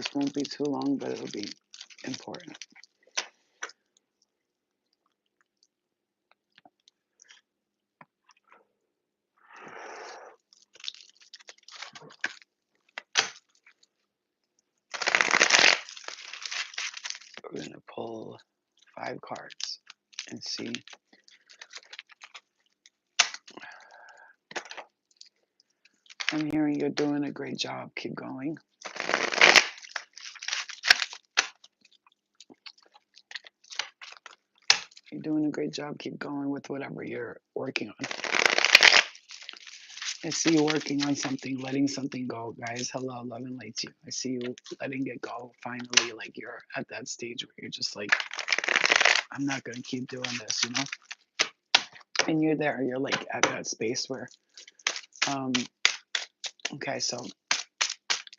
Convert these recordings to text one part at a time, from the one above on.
This won't be too long, but it'll be important. We're going to pull 5 cards and see. I'm hearing you're doing a great job. Keep going. You're doing a great job. Keep going with whatever you're working on. I see you working on something, letting something go, guys. Hello, love and light to you. I see you letting it go. Finally, like you're at that stage where you're just like, I'm not going to keep doing this, you know? And you're there. You're like at that space where, okay, so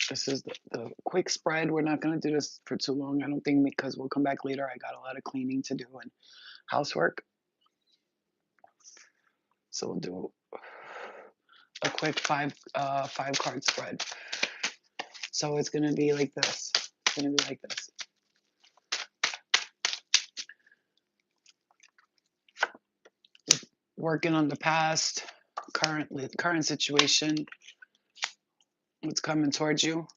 this is the quick spread. We're not going to do this for too long, I don't think, because we'll come back later. I got a lot of cleaning to do and housework. So we'll do a quick five card spread. So it's going to be like this. It's going to be like this. Working on the past, current situation, what's coming towards you,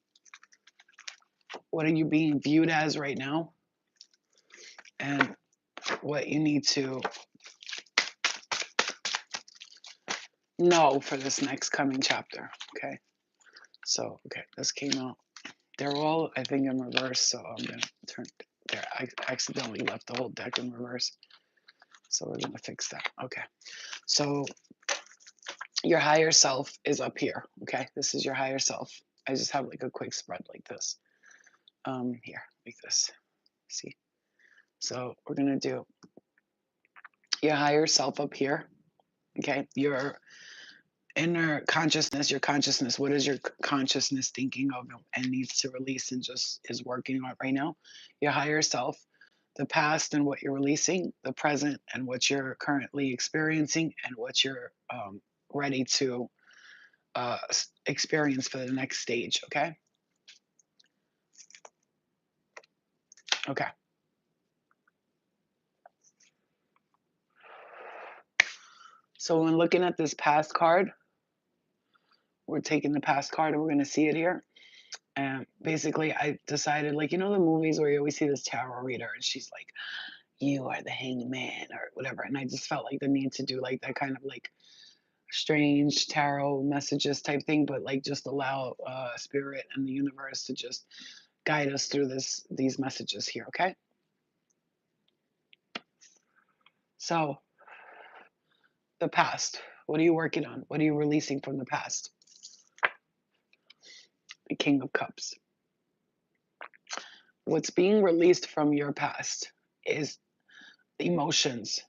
what are you being viewed as right now, and what you need to know for this next coming chapter. Okay, so this came out. They're all, I think, in reverse, so I'm gonna turn there. I accidentally left the whole deck in reverse, so we're gonna fix that. Okay, so your higher self is up here. Okay, this is your higher self. I just have like a quick spread like this. Here, like this. See? So we're gonna do your higher self up here. Okay, your inner consciousness, your consciousness. What is your consciousness thinking of and needs to release and just is working on right now? Your higher self, the past and what you're releasing, the present and what you're currently experiencing, and what you're ready to experience for the next stage. Okay. Okay. So when looking at this past card, we're taking the past card and we're going to see it here. And basically, I decided, like, you know, the movies where you always see this tarot reader and she's like, you are the hangman or whatever. And I just felt like the need to do like that kind of like strange tarot messages type thing, but like just allow spirit and the universe to just guide us through these messages here. Okay. So the past, what are you working on? What are you releasing from the past? The King of Cups. What's being released from your past is emotions.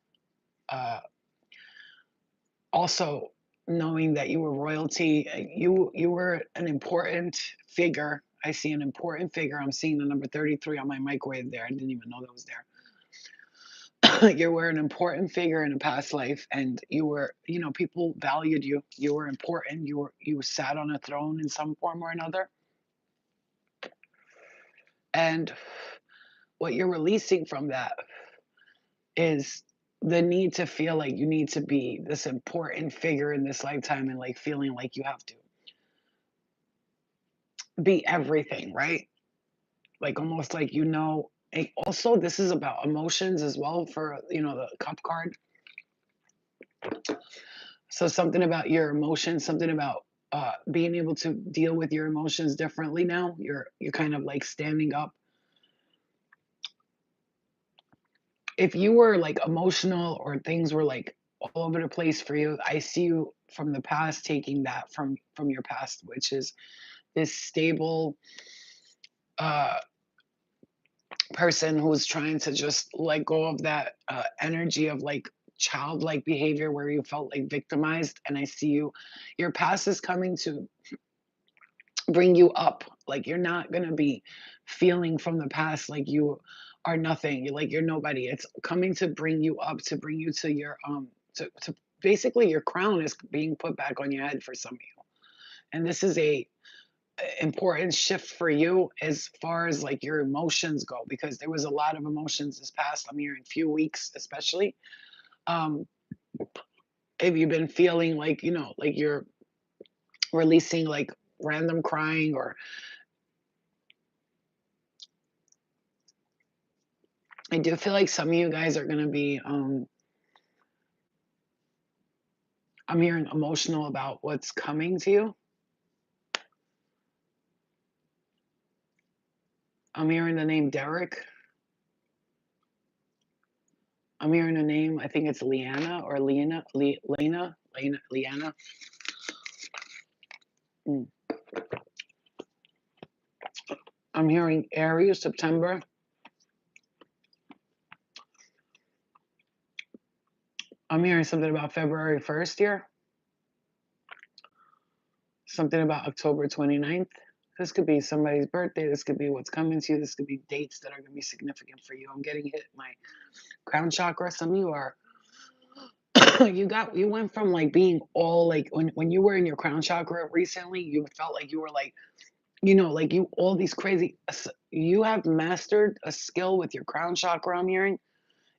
Also, knowing that you were royalty, you were an important figure. I see an important figure. I'm seeing the number 33 on my microwave there. I didn't even know that was there. You were an important figure in a past life, and you were, you know, people valued you. You were important. You sat on a throne in some form or another. And what you're releasing from that is the need to feel like you need to be this important figure in this lifetime and like feeling like you have to be everything, right? Like almost like, you know, also this is about emotions as well for, you know, the cup card. So something about your emotions, something about being able to deal with your emotions differently now. You're kind of like standing up. If you were like emotional or things were like all over the place for you, I see you from the past taking that from your past, which is this stable uh person who's trying to just let go of that energy of like childlike behavior where you felt like victimized. And I see your past is coming to bring you up. Like you're not going to be feeling from the past like you are nothing, like you're nobody. It's coming to bring you up, to bring you to your to basically your crown is being put back on your head for some of you. And this is a important shift for you as far as like your emotions go, because there was a lot of emotions this past, I'm hearing, few weeks, especially. Um, have you been feeling like, like you're releasing like random crying, or I do feel like some of you guys are going to be, I'm hearing emotional about what's coming to you. I'm hearing the name Derek. I'm hearing the name, I think it's Leanna or Leanna. Mm. I'm hearing Aries, September. I'm hearing something about February 1st here, something about October 29th. This could be somebody's birthday. This could be what's coming to you. This could be dates that are going to be significant for you. I'm getting hit my crown chakra. Some of you are, you went from like being all like, when you were in your crown chakra recently, you felt like you were like, like you, all these crazy, you have mastered a skill with your crown chakra, I'm hearing.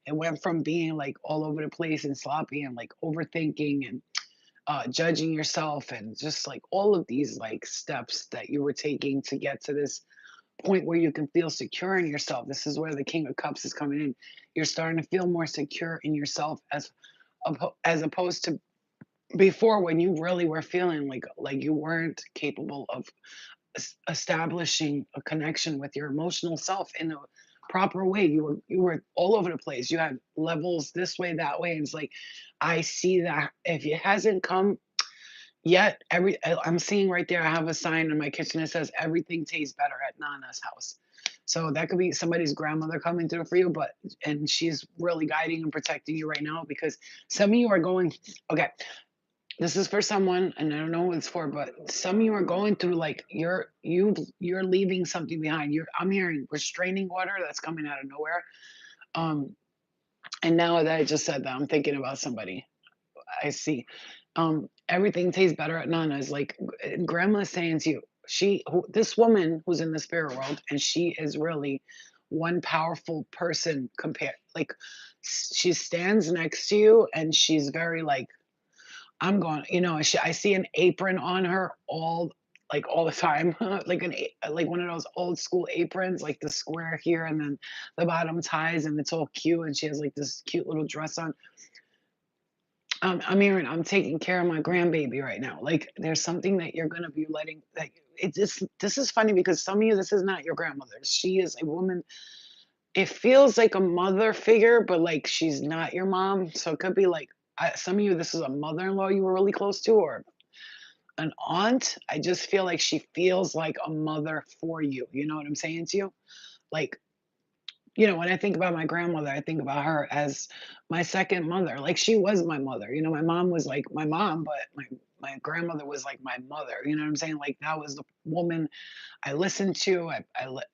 It went from being like all over the place and sloppy and like overthinking and judging yourself, and just like all of these like steps that you were taking to get to this point where you can feel secure in yourself. This is where the King of Cups is coming in. You're starting to feel more secure in yourself, as opposed to before, when you really were feeling like you weren't capable of establishing a connection with your emotional self in a proper way. You were all over the place. You had levels this way, that way, and it's like, I see that if it hasn't come yet, I'm seeing right there, I have a sign in my kitchen that says everything tastes better at Nana's house. So that could be somebody's grandmother coming through for you, and she's really guiding and protecting you right now, because some of you are going, okay, this is for someone, and I don't know what it's for, but some of you are going through like you're leaving something behind. I'm hearing restraining order that's coming out of nowhere. Um, and now that I just said that, I'm thinking about somebody. I see. Everything tastes better at Nana's. Like grandma's saying to you, this woman who's in the spirit world, and she is really one powerful person compared. Like she stands next to you, and she's very like, I'm going. I see an apron on her all the time, like one of those old school aprons, like the square here, and then the bottom ties, and it's all cute, and she has like this cute little dress on. I'm hearing I'm taking care of my grandbaby right now. Like there's something that you're gonna be letting like this is funny, because some of you, this is not your grandmother. She is a woman. It feels like a mother figure, but like she's not your mom. So it could be like some of you, this is a mother-in-law you were really close to, or an aunt. I just feel like she feels like a mother for you. You know what I'm saying to you? Like, when I think about my grandmother, I think about her as my second mother. Like she was my mother. My mom was like my mom, but my grandmother was like my mother. You know what I'm saying? Like that was the woman I listened to,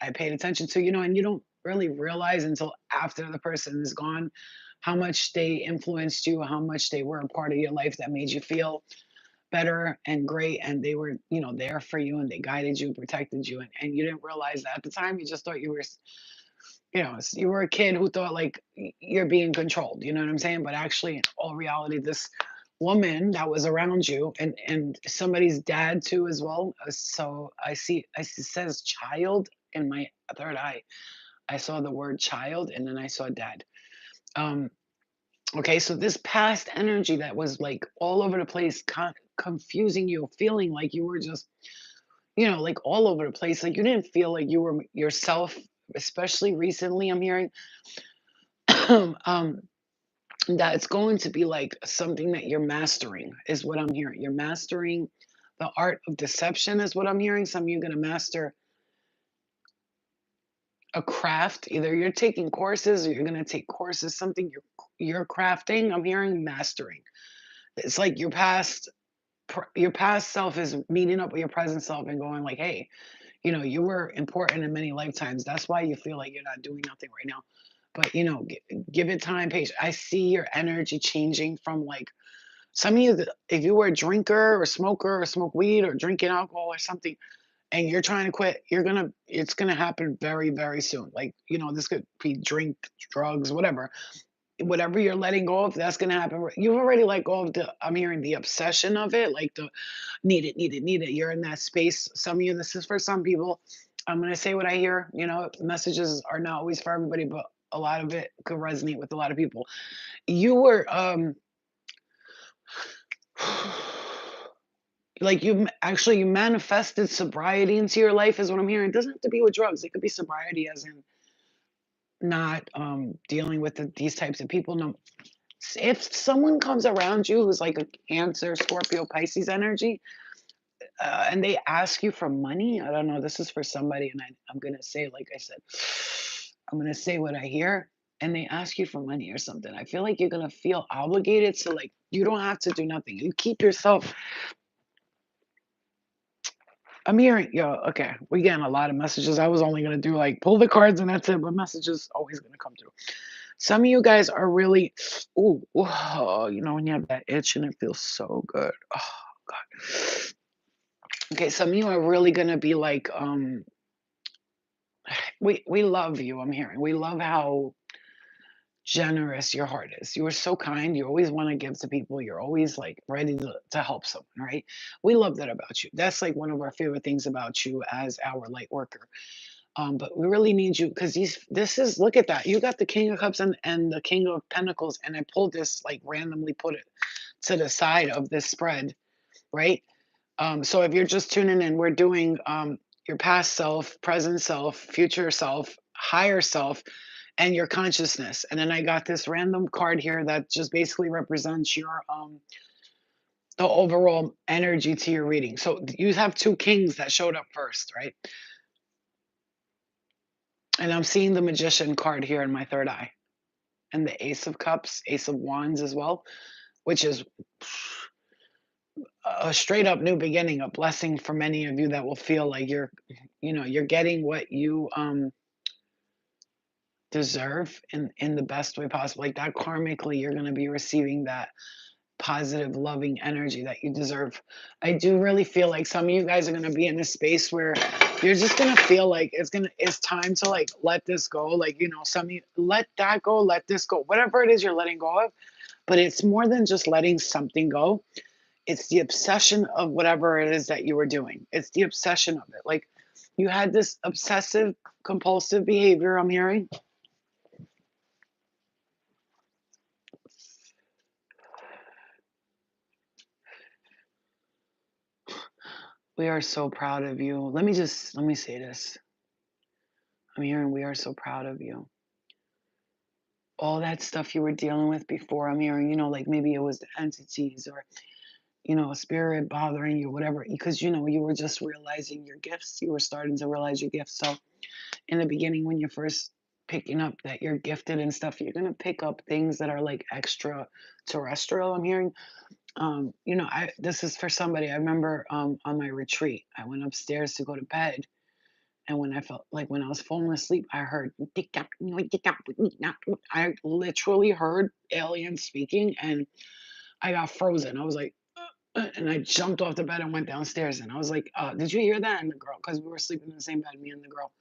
I paid attention to, and you don't really realize until after the person is gone how much they influenced you, how much they were a part of your life that made you feel better and great, and they were, there for you, and they guided you, protected you, and you didn't realize that at the time. You just thought you were, you were a kid who thought like you're being controlled. You know what I'm saying? But actually, in all reality, this woman that was around you, and somebody's dad too as well. So it says child in my third eye. I saw the word child, and then I saw dad. Um, okay, so this past energy that was like all over the place, confusing you, feeling like you were just, like all over the place, like you didn't feel like you were yourself, especially recently. I'm hearing um, that it's going to be like something that you're mastering, is what I'm hearing. You're mastering the art of deception, is what I'm hearing. Some of you are going to master a craft. Either you're taking courses, or you're going to take courses, something you're crafting. I'm hearing mastering. It's like your past self is meeting up with your present self and going like, hey, you were important in many lifetimes. That's why you feel like you're not doing nothing right now. But give it time, patience. I see your energy changing from like some of you. If you were a drinker or smoker or smoke weed or drinking alcohol or something, and you're trying to quit, it's gonna happen very, very soon. Like, this could be drink, drugs, whatever. Whatever you're letting go of, that's gonna happen. You've already let go of I'm hearing the obsession of it, like the need it, need it, need it. You're in that space. Some of you, this is for some people. I'm gonna say what I hear. Messages are not always for everybody, but a lot of it could resonate with a lot of people. You were like actually you manifested sobriety into your life is what I'm hearing. It doesn't have to be with drugs. It could be sobriety as in not dealing with these types of people. No, if someone comes around you who's like a Cancer, Scorpio, Pisces energy, and they ask you for money, I don't know. This is for somebody, and I'm gonna say, like I said, I'm gonna say what I hear. And they ask you for money or something. I feel like you're gonna feel obligated to, like, you don't have to do nothing. You keep yourself. I'm hearing, yo, okay, we're getting a lot of messages. I was only gonna do like pull the cards and that's it, but messages always gonna come through. Some of you guys are really, ooh, when you have that itch and it feels so good. Oh God. Okay, some of you are really gonna be like, we love you. I'm hearing. We love how generous your heart is. You are so kind. You always want to give to people. You're always like ready to help someone, right? We love that about you. That's like one of our favorite things about you as our light worker. But we really need you because this is, look at that. You got the King of Cups and the King of Pentacles, and I pulled this, like, randomly put it to the side of this spread, right? So if you're just tuning in, we're doing your past self, present self, future self, higher self, and your consciousness. And then I got this random card here that just basically represents your the overall energy to your reading. So you have two kings that showed up first, right? And I'm seeing the Magician card here in my third eye, and the Ace of Cups, Ace of Wands as well, which is a straight up new beginning, a blessing for many of you that will feel like you're getting what you deserve in the best way possible. Like that, karmically, you're going to be receiving that positive, loving energy that you deserve. I do really feel like some of you guys are going to be in a space where you're just going to feel like it's time to, like, let this go. Like, some of you, let that go, let this go, whatever it is you're letting go of. But it's more than just letting something go. It's the obsession of whatever it is that you were doing. It's the obsession of it. Like, you had this obsessive compulsive behavior, I'm hearing. We are so proud of you. Let me say this. I'm hearing we are so proud of you. All that stuff you were dealing with before, I'm hearing, like maybe it was the entities or, a spirit bothering you, whatever, because, you were just realizing your gifts. You were starting to realize your gifts. So in the beginning, when you're first picking up that you're gifted and stuff, you're going to pick up things that are like extra terrestrial, I'm hearing. This is for somebody. I remember on my retreat, I went upstairs to go to bed. And when I felt like, when I was falling asleep, I heard, I literally heard aliens speaking, and I got frozen. I was like, and I jumped off the bed and went downstairs. And I was like, did you hear that? And the girl, because we were sleeping in the same bed, me and the girl,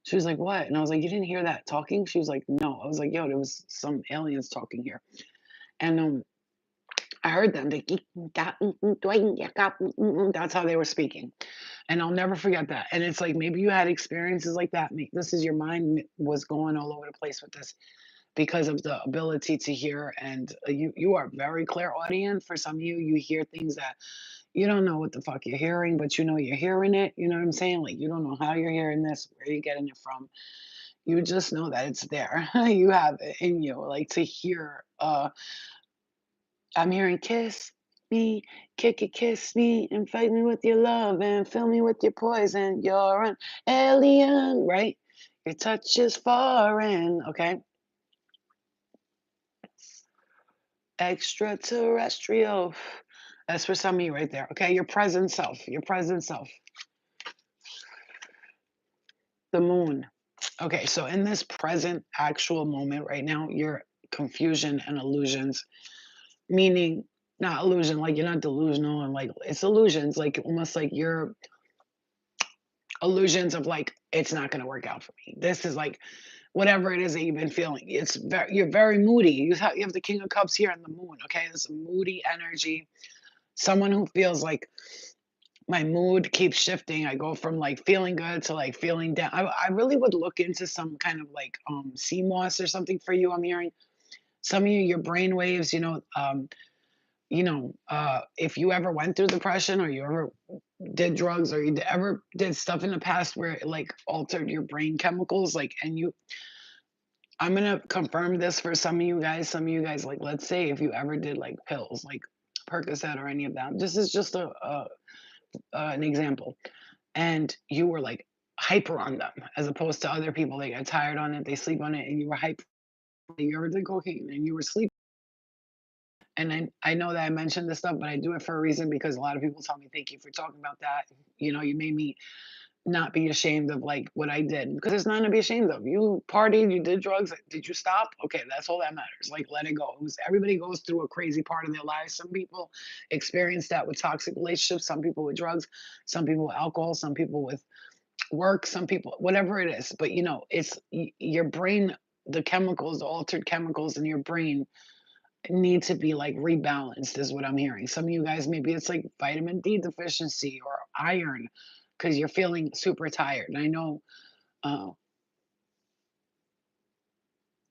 she was like, what? And I was like, you didn't hear that talking? She was like, no. I was like, yo, there was some aliens talking here. And I heard them. That's how they were speaking. And I'll never forget that. And it's like, maybe you had experiences like that. This is, your mind was going all over the place with this because of the ability to hear. And you are very clairaudient. For some of you, you hear things that you don't know what the fuck you're hearing, but you know you're hearing it. You know what I'm saying? Like, you don't know how you're hearing this, where you're getting it from. You just know that it's there. You have it in you, like, to hear. I'm hearing kiss me, kiss me, and fight me with your love, and fill me with your poison. You're an alien, right? Your touch is foreign, okay? Extraterrestrial. That's for some of you right there, okay? Your present self, your present self. The moon. Okay, so in this present actual moment right now, your confusion and illusions, meaning not illusion, like you're not delusional, and like it's illusions, like almost like you're illusions of like it's not going to work out for me. This is like whatever it is that you've been feeling. You're very moody. You have the King of Cups here and the Moon. Okay, there's a moody energy. Someone who feels like my mood keeps shifting. I go from like feeling good to like feeling down. I really would look into some kind of like sea moss or something for you. I'm hearing some of you, your brain waves. If you ever went through depression or you ever did drugs or ever did stuff in the past where it like altered your brain chemicals, like, I'm gonna confirm this for some of you guys. Some of you guys, like, let's say if you ever did like pills, like Percocet or any of that. This is just an example, and you were like hyper on them, as opposed to other people. They get tired on it, they sleep on it, and you were hyper. You ever did cocaine and you were sleeping? And I know that I mentioned this stuff, but I do it for a reason because a lot of people tell me, "Thank you for talking about that." You made me not be ashamed of like what I did because there's nothing to be ashamed of. You partied, you did drugs. Did you stop? Okay, that's all that matters. Like, let it go. Everybody goes through a crazy part of their lives. Some people experience that with toxic relationships. Some people with drugs. Some people with alcohol. Some people with work. Some people, whatever it is. But your brain, the chemicals, the altered chemicals in your brain need to be like rebalanced is what I'm hearing. Some of you guys, maybe it's like vitamin D deficiency or iron because you're feeling super tired. And I know, uh,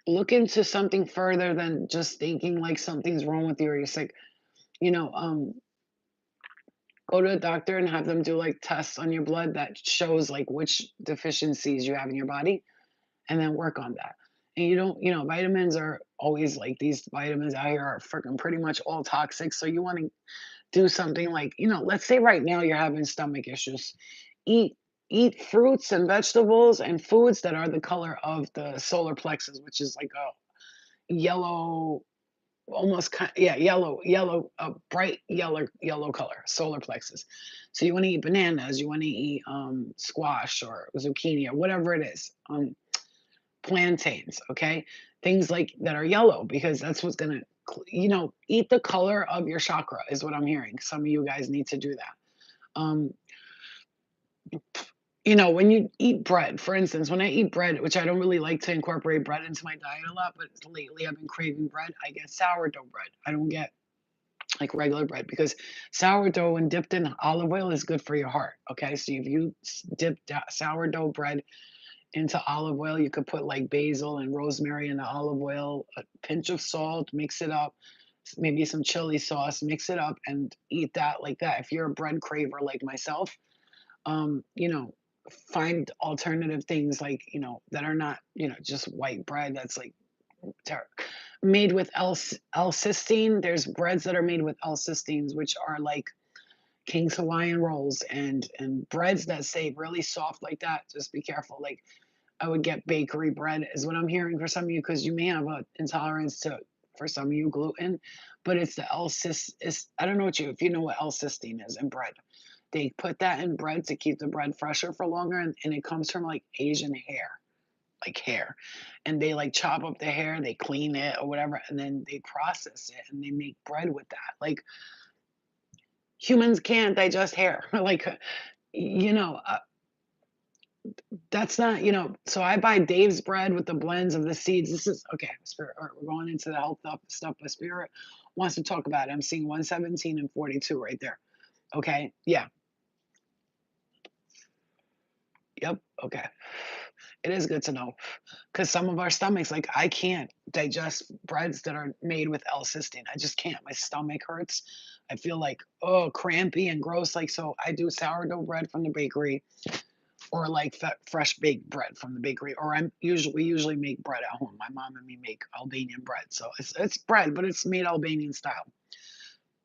look into something further than just thinking like something's wrong with you or you're sick. You know, um, Go to a doctor and have them do like tests on your blood that shows like which deficiencies you have in your body and then work on that. And vitamins are always like these vitamins out here are freaking pretty much all toxic. So you want to do something like, let's say right now you're having stomach issues. Eat eat fruits and vegetables and foods that are the color of the solar plexus, which is like a yellow, almost yeah, yellow, a bright yellow color, solar plexus. So you want to eat bananas, you want to eat squash or zucchini or whatever it is. Plantains, okay? Things like that are yellow because that's what's gonna, eat the color of your chakra is what I'm hearing. Some of you guys need to do that. When you eat bread, for instance, when I eat bread, which I don't really like to incorporate bread into my diet a lot, but lately I've been craving bread. I get sourdough bread. I don't get like regular bread because sourdough when dipped in olive oil is good for your heart. Okay, so if you dip sourdough bread into olive oil. You could put like basil and rosemary in the olive oil, a pinch of salt, mix it up, maybe some chili sauce, mix it up and eat that like that. If you're a bread craver like myself, um, you know, find alternative things like, that are not, just white bread that's like ter- made with L-cysteine. There's breads that are made with L-cysteines, which are like King's Hawaiian rolls and breads that say really soft like that. Just be careful. Like I would get bakery bread is what I'm hearing for some of you because you may have a intolerance to for some of you gluten, but it's the L-cyst. I don't know if you know what L-cysteine is in bread. They put that in bread to keep the bread fresher for longer, and it comes from like Asian hair, like hair, and they like chop up the hair, they clean it or whatever, and then they process it and they make bread with that. Like humans can't digest hair, like you know. That's not, so I buy Dave's bread with the blends of the seeds. This is okay. Spirit, all right, we're going into the health stuff, but Spirit wants to talk about it. I'm seeing 117 and 42 right there. Okay. Yeah. Yep. Okay. It is good to know because some of our stomachs, like I can't digest breads that are made with L-cysteine. I just can't. My stomach hurts. I feel like, oh, crampy and gross. Like, so I do sourdough bread from the bakery or like fresh baked bread from the bakery. Or we usually make bread at home. My mom and me make Albanian bread, so it's bread, but it's made Albanian style.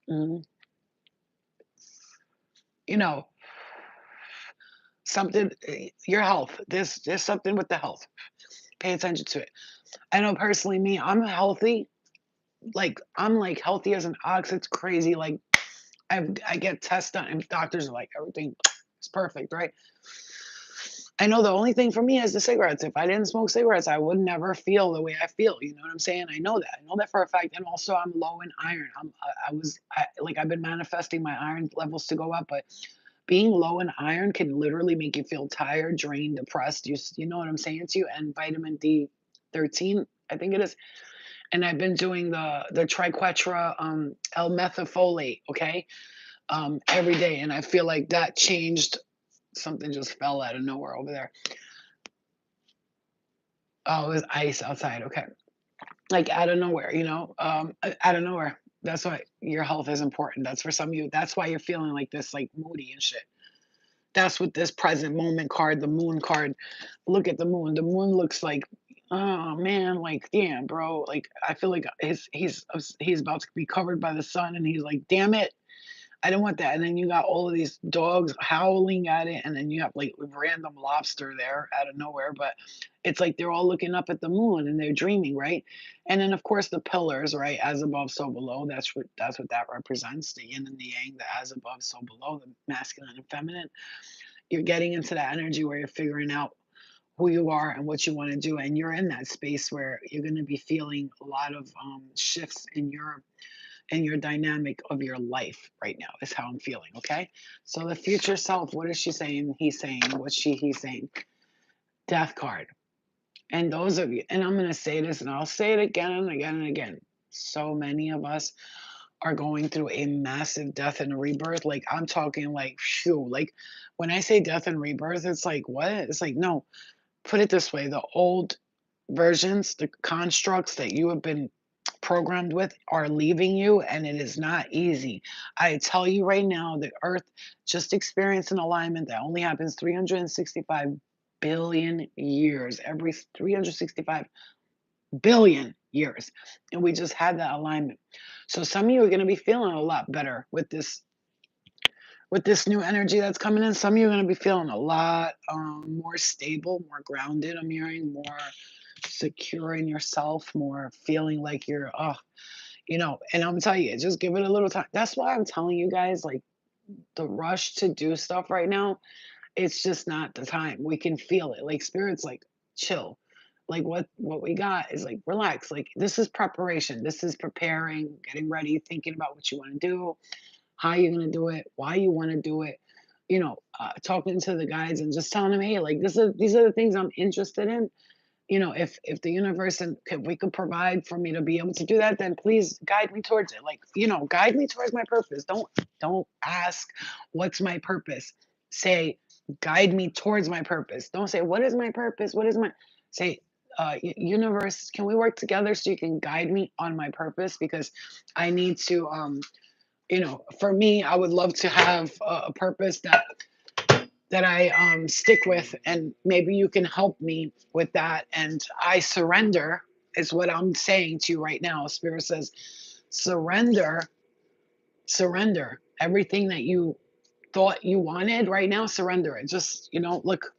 Mhm. You know, something your health. There's something with the health. Pay attention to it. I know personally, me, I'm healthy. Like I'm like healthy as an ox. It's crazy. Like I get tests done, and doctors are like everything is perfect, right? I know the only thing for me is the cigarettes. If I didn't smoke cigarettes, I would never feel the way I feel. You know what I'm saying? I know that. I know that for a fact. And also, I'm low in iron. Like I've been manifesting my iron levels to go up, but Being low in iron can literally make you feel tired, drained, depressed. You know what I'm saying to you? And vitamin D13, I think it is. And I've been doing the triquetra L-methylfolate, okay, every day, and I feel like that changed. Something just fell out of nowhere over there. Oh, it was ice outside. Okay, like out of nowhere, out of nowhere. That's why your health is important. That's for some of you. That's why you're feeling like this, like moody and shit. That's what this present moment card, the moon card. Look at the moon. The moon looks like, oh man, like damn, bro. Like I feel like he's about to be covered by the sun, and he's like, damn it, I didn't want that. And then you got all of these dogs howling at it, and then you have like random lobster there out of nowhere. But it's like they're all looking up at the moon and they're dreaming, right? And then of course the pillars, right? As above, so below. That's what that represents. The yin and the yang, the as above, so below, the masculine and feminine. You're getting into that energy where you're figuring out who you are and what you want to do, and you're in that space where you're going to be feeling a lot of shifts in your dynamic of your life right now is how I'm feeling. Okay, so the future self, what is she saying? He's saying, what's he's saying? Death card. And those of you, and I'm going to say this and I'll say it again and again and again, so many of us are going through a massive death and rebirth. Like I'm talking like phew, like when I say death and rebirth, it's like what? It's like no, put it this way, the old versions, the constructs that you have been programmed with are leaving you, and it is not easy. I tell you right now, the earth just experienced an alignment that only happens 365 billion years, every 365 billion years. And we just had that alignment. So some of you are going to be feeling a lot better with this new energy that's coming in. Some of you are going to be feeling a lot more stable, more grounded. I'm hearing more secure in yourself, more feeling like you're, and I'm telling you, just give it a little time. That's why I'm telling you guys, like the rush to do stuff right now, it's just not the time. We can feel it. Like spirit's like chill. Like what we got is like relax. Like this is preparation. This is preparing, getting ready, thinking about what you want to do, how you're gonna do it, why you want to do it. Talking to the guides and just telling them, hey, like these are the things I'm interested in. If the universe and if we could provide for me to be able to do that, then please guide me towards it. Like, guide me towards my purpose. Don't ask what's my purpose. Say, guide me towards my purpose. Don't say, what is my purpose? What is my say, universe, can we work together so you can guide me on my purpose? Because I need to for me, I would love to have a purpose that I stick with, and maybe you can help me with that. And I surrender, is what I'm saying to you right now. Spirit says, surrender, surrender everything that you thought you wanted right now. Surrender it. Just look,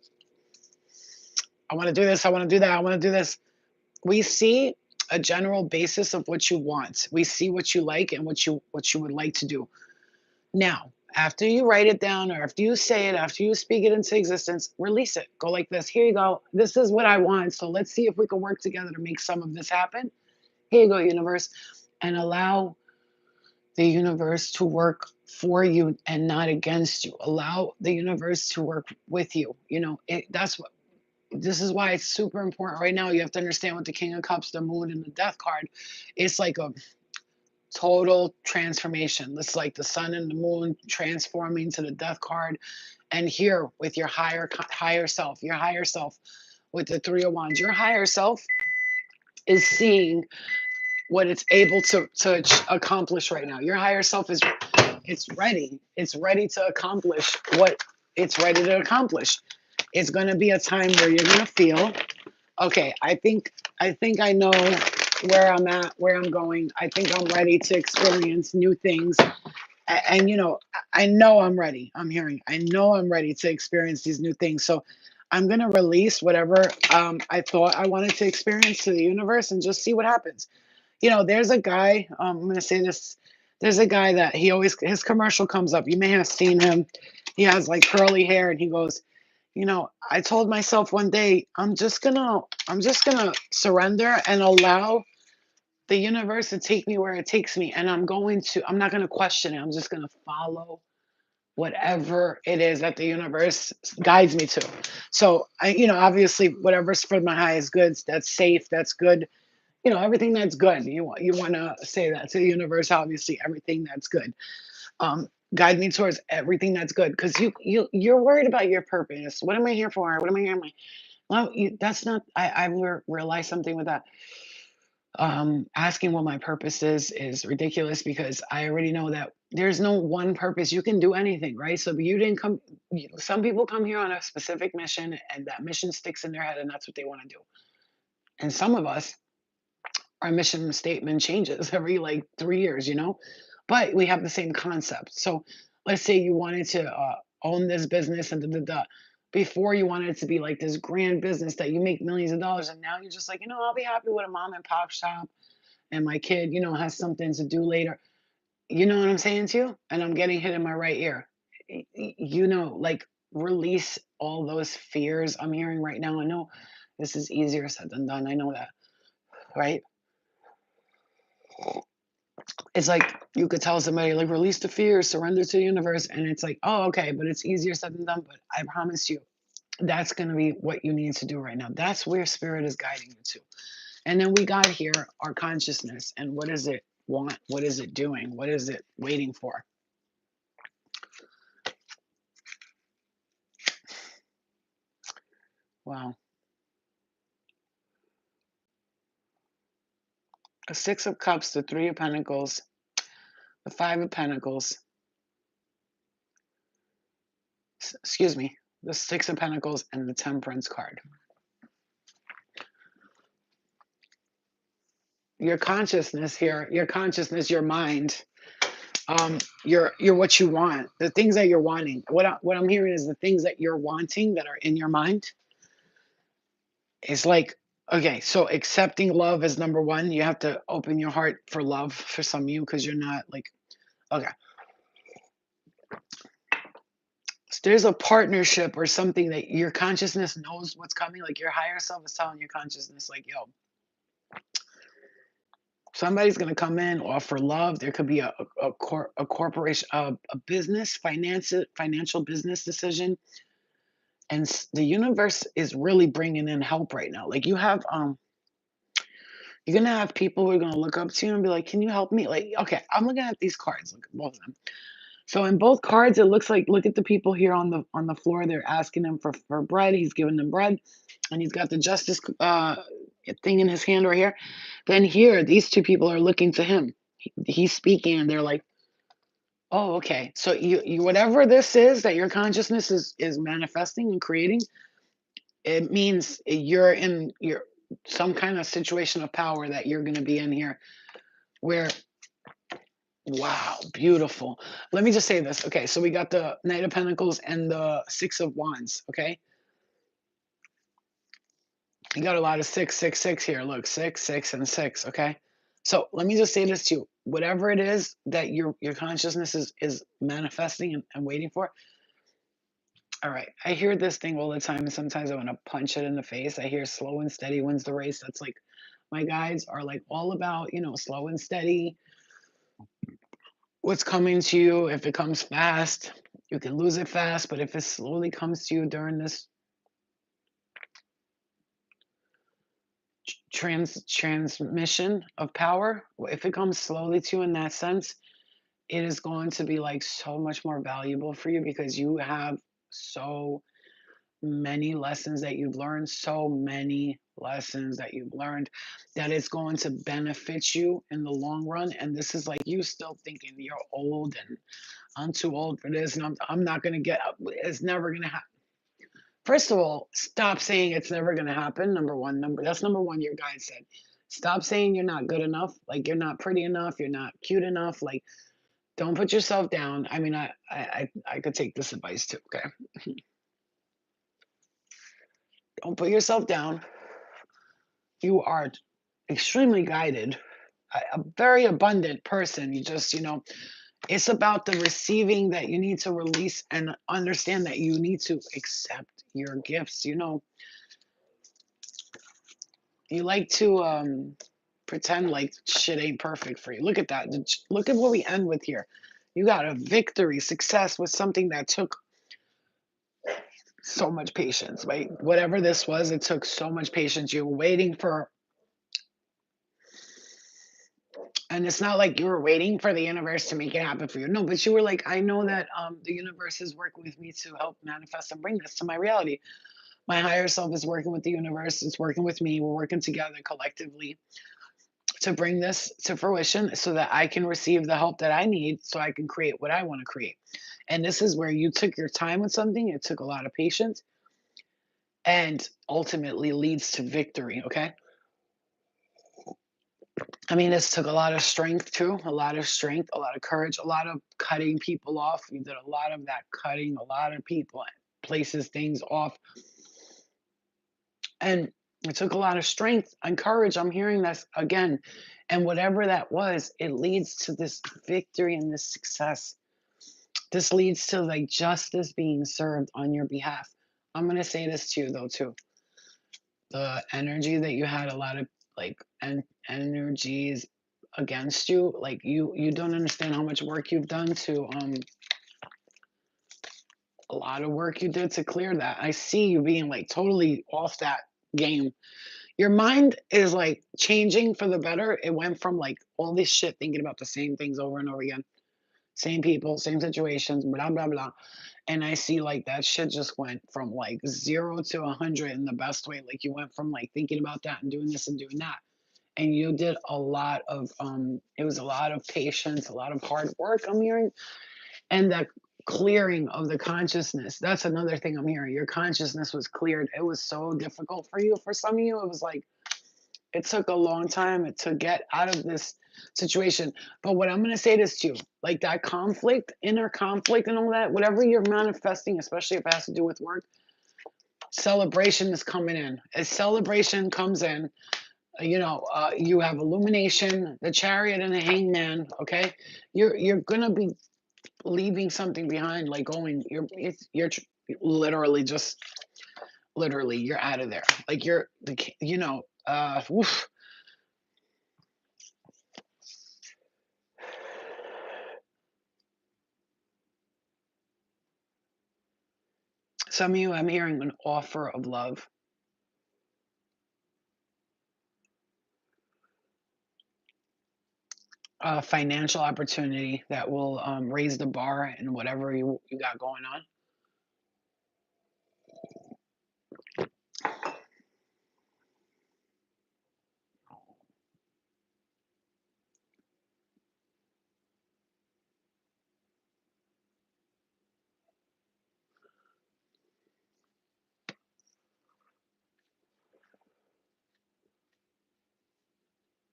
I want to do this. I want to do that. I want to do this. We see a general basis of what you want. We see what you like and what you would like to do. Now, after you write it down or after you say it, after you speak it into existence, release it. Go like this. Here you go. This is what I want. So let's see if we can work together to make some of this happen. Here you go, universe. And allow the universe to work for you and not against you. Allow the universe to work with you. This is why it's super important right now. You have to understand with the King of Cups, the Moon, and the Death card. It's like a total transformation. It's like the sun and the moon transforming to the death card. And here with your higher self, with the Three of Wands, your higher self is seeing what it's able to accomplish right now. Your higher self it's ready. It's ready to accomplish what it's ready to accomplish. It's going to be a time where you're going to feel, okay, I think I know where I'm at, where I'm going. I think I'm ready to experience new things. And I know I'm ready. I know I'm ready to experience these new things. So I'm going to release whatever I thought I wanted to experience to the universe and just see what happens. There's a guy, I'm going to say this. There's a guy that his commercial comes up. You may have seen him. He has like curly hair and he goes, I told myself one day, I'm just gonna surrender and allow the universe to take me where it takes me. And I'm not gonna question it. I'm just gonna follow whatever it is that the universe guides me to. So obviously, whatever's for my highest goods, that's safe, that's good. Everything that's good. You want to say that to the universe. Obviously, everything that's good. Guide me towards everything that's good, because you're worried about your purpose. What am I here for? What am I here? Well, that's not. I realized something with that. Asking what my purpose is ridiculous, because I already know that there's no one purpose. You can do anything, right? So you didn't come. Some people come here on a specific mission, and that mission sticks in their head, and that's what they want to do. And some of us, our mission statement changes every like 3 years, but we have the same concept. So let's say you wanted to own this business and da, da, da. Before, you wanted it to be like this grand business that you make millions of dollars, and now you're just like, I'll be happy with a mom and pop shop, and my kid, has something to do later. You know what I'm saying to you? And I'm getting hit in my right ear. Like, release all those fears I'm hearing right now. I know this is easier said than done. I know that, right? It's like you could tell somebody, like, release the fear, surrender to the universe, and it's like, oh, okay, but it's easier said than done. But I promise you, that's going to be what you need to do right now. That's where spirit is guiding you to. And then we got here our consciousness, and what does it want? What is it doing? What is it waiting for? Wow. The Six of Cups, the Three of Pentacles, the Five of Pentacles, excuse me, the Six of Pentacles, and the Temperance card. Your consciousness here, your mind, you're what you want, the things that you're wanting. What I'm hearing is the things that you're wanting that are in your mind is like, okay, so accepting love is number one. You have to open your heart for love for some of you, because you're not like, okay. So there's a partnership or something that your consciousness knows what's coming. Like, your higher self is telling your consciousness, like, yo, somebody's going to come in, offer love. There could be a corporation, a business, financial business decision. And the universe is really bringing in help right now. Like, you're going to have people who are going to look up to you and be like, can you help me? Like, okay, I'm looking at these cards. Look at both of them. So in both cards, it looks like, look at the people here on the floor. They're asking him for bread. He's giving them bread, and he's got the justice thing in his hand right here. Then here, these two people are looking to him. He's speaking, and they're like, "Oh, okay." So you whatever this is that your consciousness is manifesting and creating, it means you're in your some kind of situation of power that you're going to be in here, where, wow, beautiful. Let me just say this. Okay, so we got the Knight of Pentacles and the Six of Wands. Okay, you got a lot of six, six, six here. Look, six, six, and six. Okay, so let me just say this to you. Whatever it is that your consciousness is manifesting and waiting for. All right, I hear this thing all the time, and sometimes I want to punch it in the face. I hear slow and steady wins the race. That's like, my guides are like all about, slow and steady, what's coming to you. If it comes fast, you can lose it fast, but if it slowly comes to you during this transmission of power, if it comes slowly to you in that sense, it is going to be like so much more valuable for you, because you have so many lessons that you've learned, so many lessons that you've learned, that it's going to benefit you in the long run. And this is like you still thinking you're old and I'm too old for this, and I'm not gonna get up. It's never gonna happen. First of all, stop saying it's never gonna happen. Number one, that's number one. Your guide said, stop saying you're not good enough. Like, you're not pretty enough. You're not cute enough. Like, don't put yourself down. I mean, I could take this advice too. Okay, don't put yourself down. You are extremely guided, a very abundant person. You just, it's about the receiving that you need to release and understand that you need to accept your gifts. You like to pretend like shit ain't perfect for you. Look at that. Look at what we end with here. You got a victory, success with something that took so much patience, right? Whatever this was, it took so much patience. You were waiting for, and it's not like you were waiting for the universe to make it happen for you. No, but you were like, I know that the universe is working with me to help manifest and bring this to my reality. My higher self is working with the universe. It's working with me. We're working together collectively to bring this to fruition so that I can receive the help that I need so I can create what I want to create. And this is where you took your time with something. It took a lot of patience and ultimately leads to victory. Okay. I mean, this took a lot of strength too, a lot of strength, a lot of courage, a lot of cutting people off. You did a lot of that cutting, a lot of people, places, things off. And it took a lot of strength and courage. I'm hearing this again. And whatever that was, it leads to this victory and this success. This leads to like justice being served on your behalf. I'm going to say this to you though, too. The energy that you had, a lot of like energies against you, like you don't understand how much work you've done to a lot of work you did to clear that. I see you being like totally off that game. Your mind is like changing for the better. It went from like all this shit thinking about the same things over and over again, same people, same situations, blah blah blah. And I see like that shit just went from like 0 to 100 in the best way. Like you went from like thinking about that and doing this and doing that, and you did a lot of it was a lot of patience, a lot of hard work I'm hearing, and that clearing of the consciousness. That's another thing I'm hearing. Your consciousness was cleared. It was so difficult for you. For some of you, it was like it took a long time to get out of this situation. But what I'm going to say this to you, like that conflict, inner conflict and all that, whatever you're manifesting, especially if it has to do with work, celebration is coming in. As celebration comes in, you have illumination, the chariot and the hangman, okay? You're going to be leaving something behind, like going, literally just, literally, you're out of there. Like oof. Some of you, I'm hearing an offer of love, a financial opportunity that will raise the bar in whatever you got going on.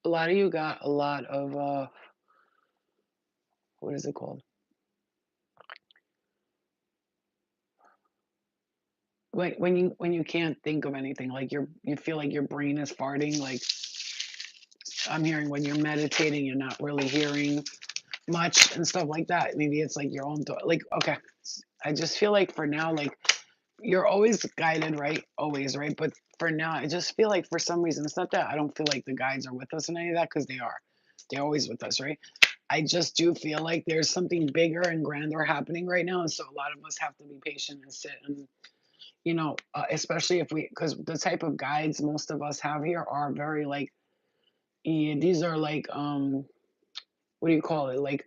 A lot of you got a lot of what is it called? When you can't think of anything, like you feel like your brain is farting. Like I'm hearing when you're meditating, you're not really hearing much and stuff like that. Maybe it's like your own thought. Like okay, I just feel like for now, like you're always guided, right? Always, right? But for now, I just feel like for some reason, it's not that I don't feel like the guides are with us and any of that because they are. They're always with us, right? I just do feel like there's something bigger and grander happening right now. And so a lot of us have to be patient and sit and, especially if because the type of guides most of us have here are very like, these are like, what do you call it? Like,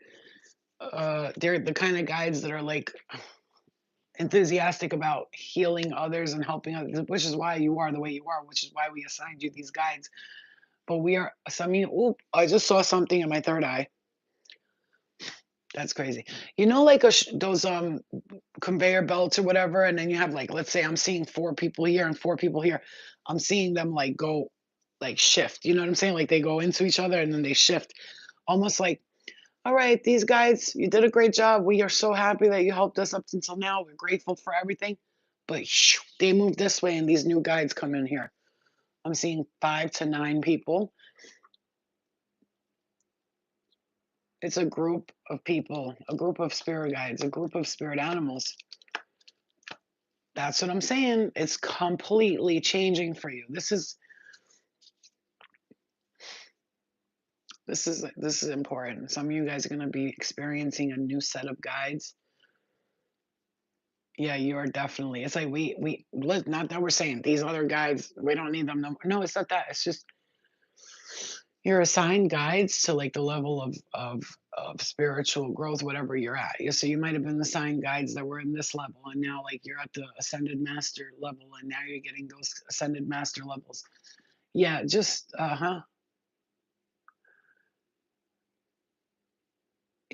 they're the kind of guides that are like enthusiastic about healing others and helping others, which is why you are the way you are, which is why we assigned you these guides. But we are some oop, I just saw something in my third eye. That's crazy. Like those conveyor belts or whatever, and then you have like let's say I'm seeing four people here and four people here. I'm seeing them like go like shift. You know what I'm saying? Like they go into each other and then they shift. Almost like, all right, these guys, you did a great job. We are so happy that you helped us up until now. We're grateful for everything. But they move this way and these new guides come in here. I'm seeing 5 to 9 people. It's a group of people, a group of spirit guides, a group of spirit animals. That's what I'm saying. It's completely changing for you. This is This is important. Some of you guys are gonna be experiencing a new set of guides. Yeah, you are definitely. It's like not that we're saying these other guides, we don't need them no more. No, it's not that. It's just you're assigned guides to like the level of spiritual growth, whatever you're at. So you might have been assigned guides that were in this level, and now like you're at the ascended master level, and now you're getting those ascended master levels. Yeah, just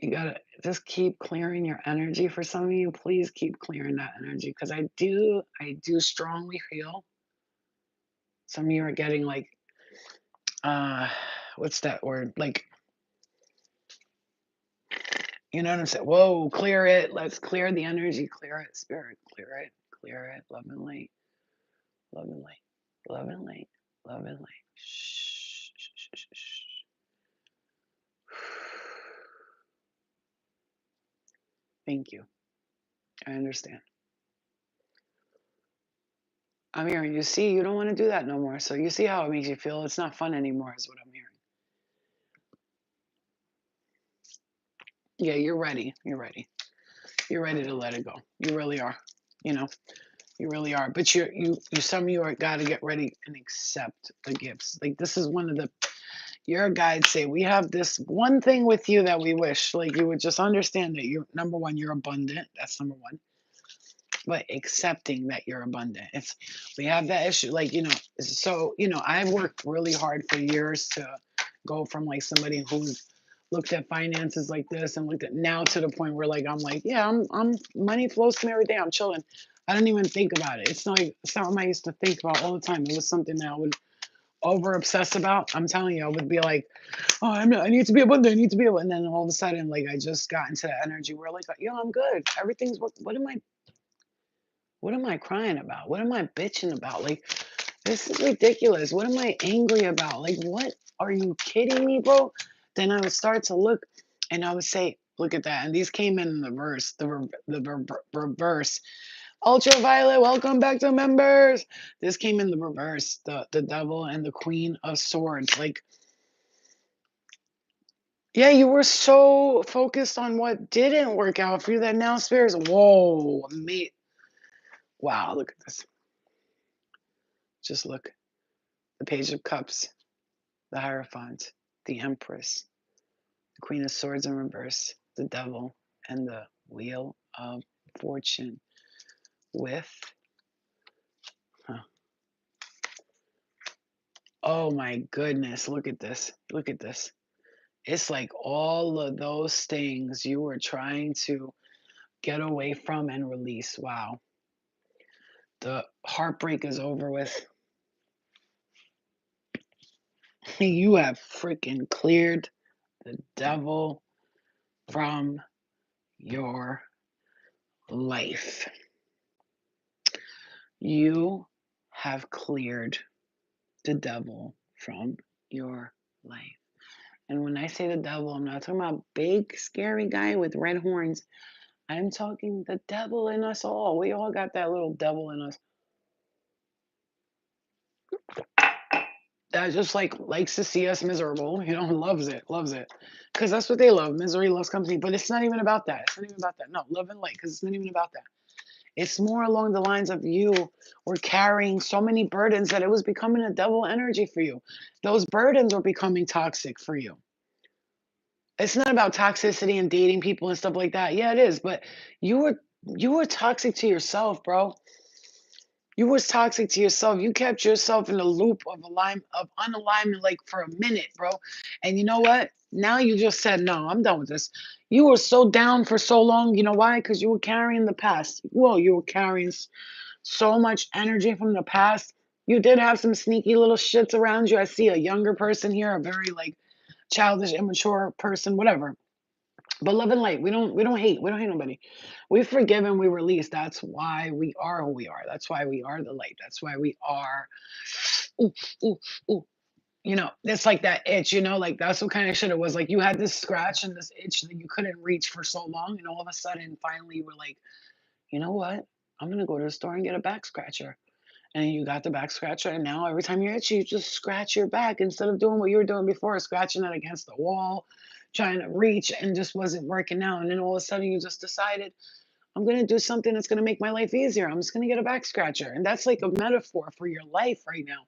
you gotta just keep clearing your energy. For some of you, please keep clearing that energy because I do strongly feel some of you are getting like uh what's that word? Like, you know what I'm saying? Whoa, clear it. Let's clear the energy. Clear it, spirit. Clear it. Clear it. Love and light. Love and light. Love and light. Love and light. Shh. Shh, shh, shh, shh. Thank you. I understand. I'm hearing you. See, you don't want to do that no more. So you see how it makes you feel. It's not fun anymore, is what I'm hearing. Yeah, you're ready. You're ready. You're ready to let it go. You really are. You know, you really are. But some of you are got to get ready and accept the gifts. Like this is one of the your guides say we have this one thing with you that we wish like you would just understand that you're number one, you're abundant. That's number one. But accepting that you're abundant. It's we have that issue, like, so I've worked really hard for years to go from like somebody who's looked at finances like this and looked at now to the point where like I'm like, yeah, I'm money flows to me every day. I'm chilling. I don't even think about it. It's not like something I used to think about all the time. It was something that I would over obsess about. I'm telling you, I would be like, oh, I need to be abundant. I need to be able. And then all of a sudden, like I just got into that energy where like, yo, I'm good. Everything's what am I crying about? What am I bitching about? Like, this is ridiculous. What am I angry about? Like, what are you kidding me, bro? Then I would start to look and I would say, look at that. And these came in the verse, reverse. Ultraviolet, welcome back to members. This came in the reverse, the devil and the queen of swords. Like, yeah, you were so focused on what didn't work out for you that now spirits, whoa, me. Wow, look at this. Just look. The Page of Cups, the Hierophant, the Empress, the Queen of Swords in reverse, the Devil, and the Wheel of Fortune with, huh, oh my goodness, look at this. Look at this. It's like all of those things you were trying to get away from and release. Wow. The heartbreak is over with. You have freaking cleared the devil from your life. You have cleared the devil from your life. And when I say the devil, I'm not talking about big, scary guy with red horns. I'm talking the devil in us all. We all got that little devil in us that just like likes to see us miserable, loves it, loves it. Because that's what they love. Misery loves company. But it's not even about that. It's not even about that. No, love and light, because it's not even about that. It's more along the lines of you were carrying so many burdens that it was becoming a double energy for you. Those burdens were becoming toxic for you. It's not about toxicity and dating people and stuff like that. Yeah, it is, but you were toxic to yourself, bro. You was toxic to yourself. You kept yourself in a loop of unalignment like for a minute, bro. And you know what? Now you just said, no, I'm done with this. You were so down for so long. You know why? Because you were carrying the past. Well, you were carrying so much energy from the past. You did have some sneaky little shits around you. I see a younger person here, a very like childish, immature person, whatever. But love and light, we don't hate. We don't hate nobody. We forgive and we release. That's why we are who we are. That's why we are the light. That's why we are. Ooh, ooh, ooh. It's like that itch. Like that's what kind of shit it was. Like you had this scratch and this itch that you couldn't reach for so long, and all of a sudden, finally, you were like, you know what? I'm gonna go to the store and get a back scratcher. and you got the back scratcher, and now every time you're itchy, you just scratch your back instead of doing what you were doing before, scratching it against the wall, trying to reach, and just wasn't working out. And then all of a sudden, you just decided, I'm going to do something that's going to make my life easier. I'm just going to get a back scratcher. And that's like a metaphor for your life right now.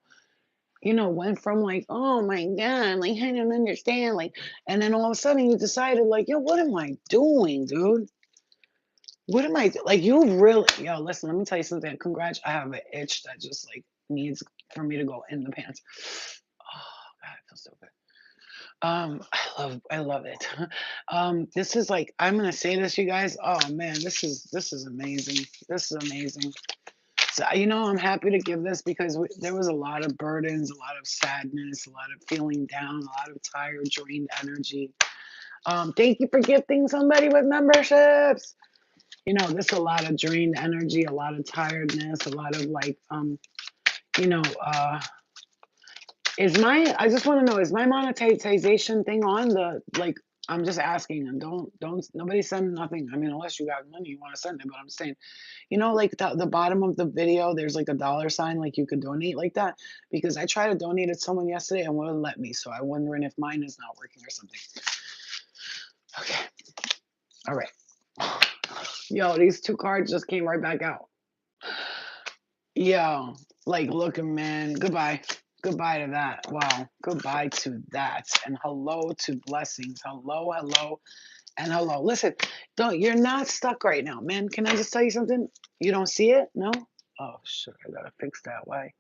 Went from like, oh my God, like I don't understand. Like, and then all of a sudden you decided, like, yo, what am I doing, dude? What am I like? You really, yo, listen, let me tell you something. Congrats. I have an itch that just like needs for me to go in the pants. Oh God, it feels so good. I love it. This is like, I'm gonna say this, you guys. Oh man, this is amazing. This is amazing. So, I'm happy to give this because there was a lot of burdens, a lot of sadness, a lot of feeling down, a lot of tired, drained energy. Thank you for gifting somebody with memberships. This is a lot of drained energy, a lot of tiredness, a lot of like, you know, uh, I just want to know, is my monetization thing on the, like, I'm just asking, and don't, nobody send nothing. I mean, unless you got money, you want to send it, but I'm saying, like the bottom of the video, there's like a dollar sign, like you could donate like that. Because I tried to donate it to someone yesterday and wouldn't let me. So I'm wondering if mine is not working or something. Okay. All right. Yo, these two cards just came right back out. Yo, like looking, man. Goodbye. Goodbye to that. Wow. Goodbye to that. And hello to blessings. Hello, hello, and hello. Listen, you're not stuck right now, man. Can I just tell you something? You don't see it? No? Oh shit, I gotta fix that. Why?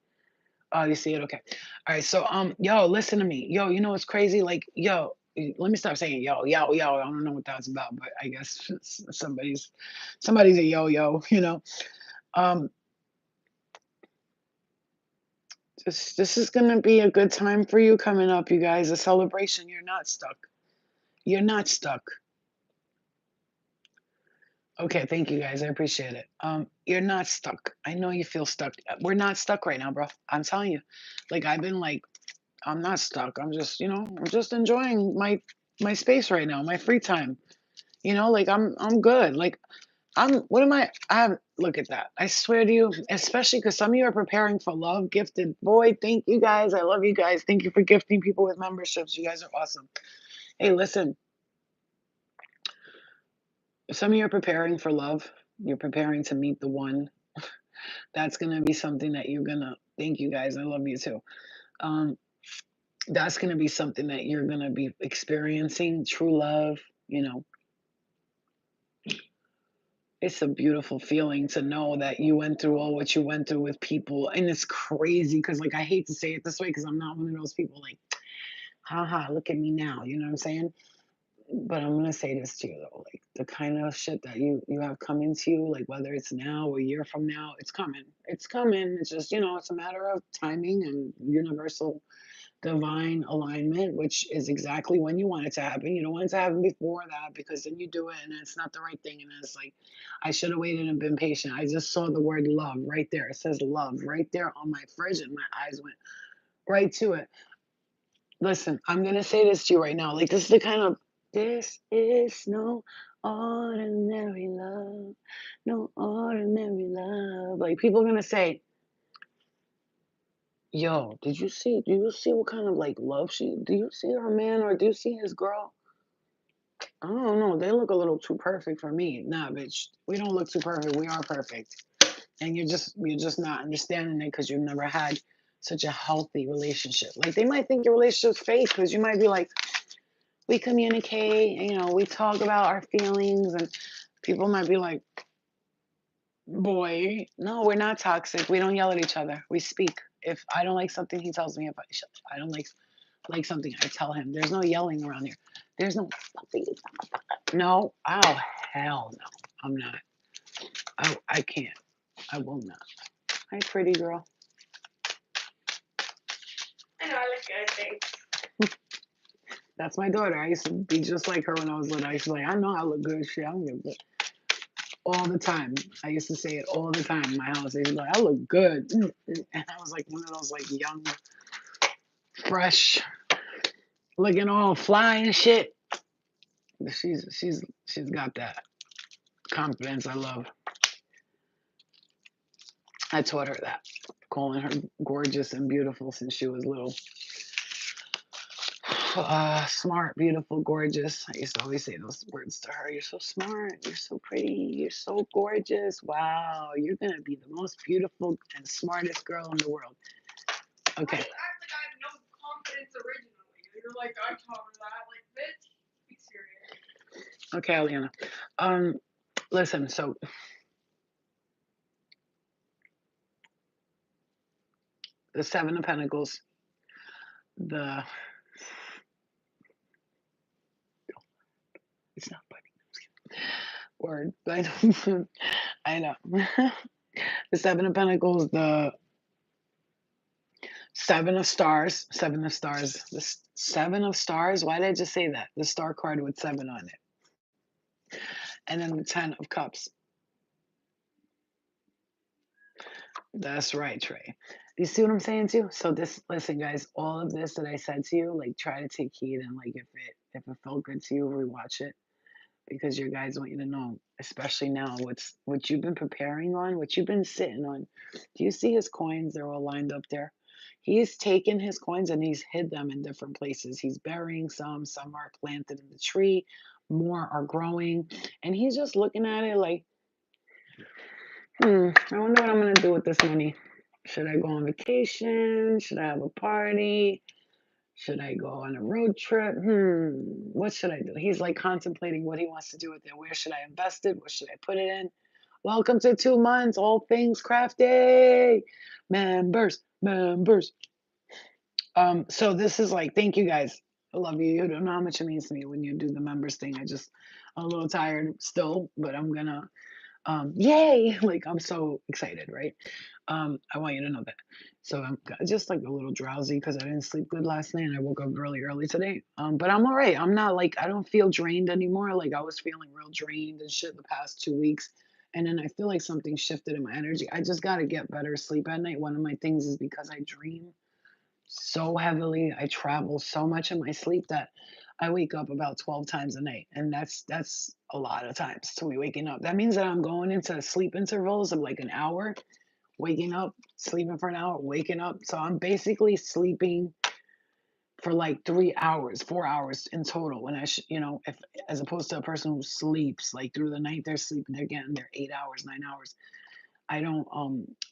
Oh, you see it? Okay. All right. So yo, listen to me. Yo, you know what's crazy? Like, yo, let me stop saying yo, yo, yo. I don't know what that's about, but I guess somebody's a yo yo, Um, this is gonna be a good time for you coming up, you guys. A celebration. You're not stuck. You're not stuck. Okay, thank you guys. I appreciate it. You're not stuck. I know you feel stuck. We're not stuck right now, bro. I'm telling you. Like I've been like, I'm not stuck. I'm just, I'm just enjoying my space right now, my free time. Like I'm good. Like what am I have look at that. I swear to you, especially because some of you are preparing for love, gifted. Boy, thank you guys. I love you guys. Thank you for gifting people with memberships. You guys are awesome. Hey, listen, some of you are preparing for love. You're preparing to meet the one. That's gonna be something that you're gonna thank you guys. I love you too. Um, that's gonna be something that you're gonna be experiencing, true love, you know. It's a beautiful feeling to know that you went through all what you went through with people. And it's crazy because like I hate to say it this way because I'm not one of those people like, haha, look at me now. You know what I'm saying? But I'm gonna say this to you though, like the kind of shit that you have coming to you, like whether it's now or a year from now, it's coming. It's coming. It's just, it's a matter of timing and universal divine alignment, which is exactly when you want it to happen. You don't want it to happen before that because then you do it and it's not the right thing. And it's like, I should have waited and been patient. I just saw the word love right there. It says love right there on my fridge and my eyes went right to it. Listen, I'm going to say this to you right now. Like, this is no ordinary love. No ordinary love. Like, people are going to say, yo, do you see what kind of like love do you see her man or do you see his girl? I don't know. They look a little too perfect for me. Nah, bitch. We don't look too perfect. We are perfect. And you're just not understanding it because you've never had such a healthy relationship. Like they might think your relationship's fake because you might be like, we communicate, we talk about our feelings and people might be like, boy, no, we're not toxic. We don't yell at each other. We speak. If I don't like something, he tells me. If I don't like something, I tell him. There's no yelling around here. There's no no. Oh hell no. I'm not. I can't. I will not. Hi, pretty girl. I know I look good, thanks. That's my daughter. I used to be just like her when I was little. I used to be like, I know I look good. Shit, I don't give a fuck. All the time. I used to say it all the time in my house. They used to be like, I look good. And I was like one of those like young, fresh, looking all fly and shit. But she's got that confidence I love. I taught her that. calling her gorgeous and beautiful since she was little. Smart, beautiful, gorgeous. I used to always say those words to her. You're so smart. You're so pretty. You're so gorgeous. Wow, you're gonna be the most beautiful and smartest girl in the world. Why Okay. do you act like I have no confidence originally? You're like, I taught her that. Like, bitch, be serious. Okay, Aliana. Listen. So the Seven of Pentacles, the it's not funny. Word, but I know. The Seven of Pentacles, the Seven of Stars, Seven of Stars, Seven of Stars. Why did I just say that? The star card with seven on it, and then the Ten of Cups. That's right, Trey. You see what I'm saying to you? So this, listen, guys, all of this that I said to you, like, try to take heed, and like, if it felt good to you, rewatch it, because your guys want you to know, especially now, what you've been preparing on, what you've been sitting on. Do you see his coins? They're all lined up there. He's taken his coins and he's hid them in different places. He's burying some. Some are planted in the tree. More are growing, and he's just looking at it like, I wonder what I'm gonna do with this money. Should I go on vacation? Should I have a party? Should I go on a road trip? What should I do? He's like contemplating what he wants to do with it. Where should I invest it? What should I put it in? Welcome to 2 months, all things crafty. Members, members. So this is like, thank you guys. I love you. You don't know how much it means to me when you do the members thing. I'm a little tired still, but I'm gonna yay, like I'm so excited, right? I want you to know that. So I'm just like a little drowsy because I didn't sleep good last night and I woke up really early today. But I'm all right. I'm not like, I don't feel drained anymore. Like I was feeling real drained and shit the past 2 weeks. And then I feel like something shifted in my energy. I just got to get better sleep at night. One of my things is because I dream so heavily. I travel so much in my sleep that I wake up about 12 times a night. And that's a lot of times to me waking up. That means that I'm going into sleep intervals of like an hour, waking up, sleeping for an hour, waking up. So I'm basically sleeping for like 3 hours, 4 hours in total. When if as opposed to a person who sleeps like through the night, they're sleeping, they're getting their 8 hours, 9 hours. I don't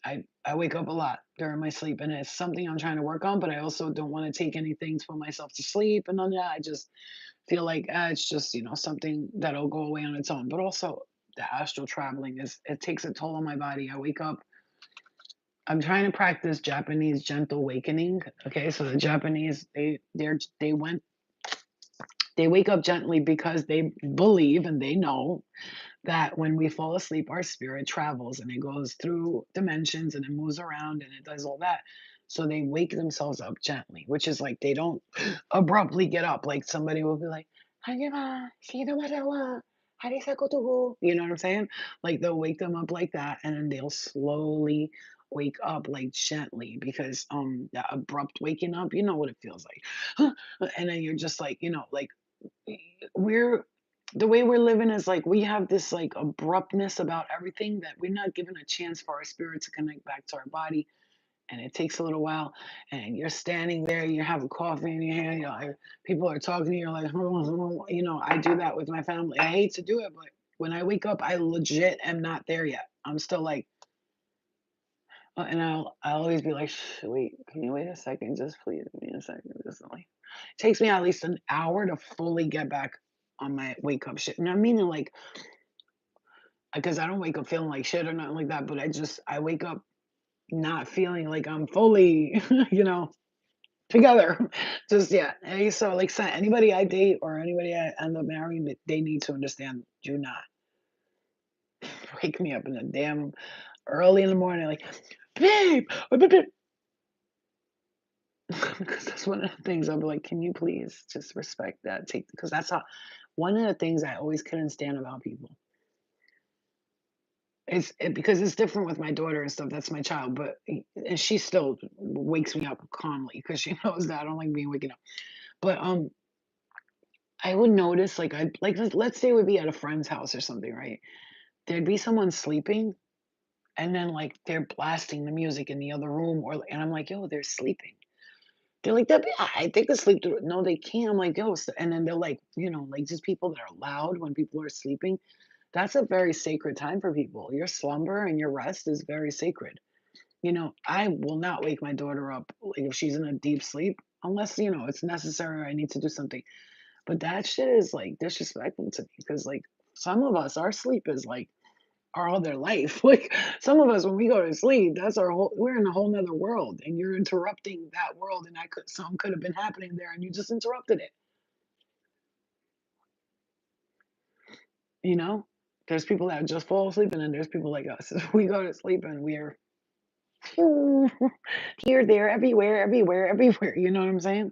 I wake up a lot during my sleep, and it's something I'm trying to work on, but I also don't want to take anything to put myself to sleep and none of that. I just feel like it's just, something that'll go away on its own. But also the astral traveling it takes a toll on my body. I wake up, I'm trying to practice Japanese gentle awakening. Okay, so the Japanese they wake up gently because they believe and they know that when we fall asleep, our spirit travels and it goes through dimensions and it moves around and it does all that. So they wake themselves up gently, which is like they don't abruptly get up. Like somebody will be like, "Hajima, shinomarawa, harisakotogo." You know what I'm saying? Like they'll wake them up like that and then they'll slowly wake up like gently because that abrupt waking up, you know what it feels like. And then you're just like, like we're the way we're living is like we have this like abruptness about everything that we're not given a chance for our spirit to connect back to our body, and it takes a little while. And you're standing there, you have a coffee in your hand, people are talking to you, you're like, I do that with my family. I hate to do it, but when I wake up, I legit am not there yet. I'm still like, and I'll always be like, wait, can you wait a second? Just please give me a second. Just like, it takes me at least an hour to fully get back on my wake up shit. And I mean, like, because I don't wake up feeling like shit or nothing like that, but I wake up not feeling like I'm fully, together. Just yeah. And so like anybody I date or anybody I end up marrying, they need to understand. Do not wake me up in the damn early in the morning, like, babe, because that's one of the things I'll be like, can you please just respect that? Because that's how one of the things I always couldn't stand about people. Because it's different with my daughter and stuff. That's my child, and she still wakes me up calmly because she knows that I don't like being waking up. But I would notice like I like let's say we'd be at a friend's house or something, right? There'd be someone sleeping, and then like they're blasting the music in the other room, and I'm like, yo, they're sleeping. They're like, they could sleep through it. No, they can't. I'm like, yo, and then they're like, like just people that are loud when people are sleeping. That's a very sacred time for people. Your slumber and your rest is very sacred. I will not wake my daughter up like if she's in a deep sleep unless, it's necessary or I need to do something. But that shit is like disrespectful to me because like some of us, our sleep is like our other life. Like some of us, when we go to sleep, we're in a whole nother world and you're interrupting that world and something could have been happening there and you just interrupted it. You know? There's people that just fall asleep and then there's people like us. We go to sleep and we're here, there, everywhere, everywhere, everywhere. You know what I'm saying?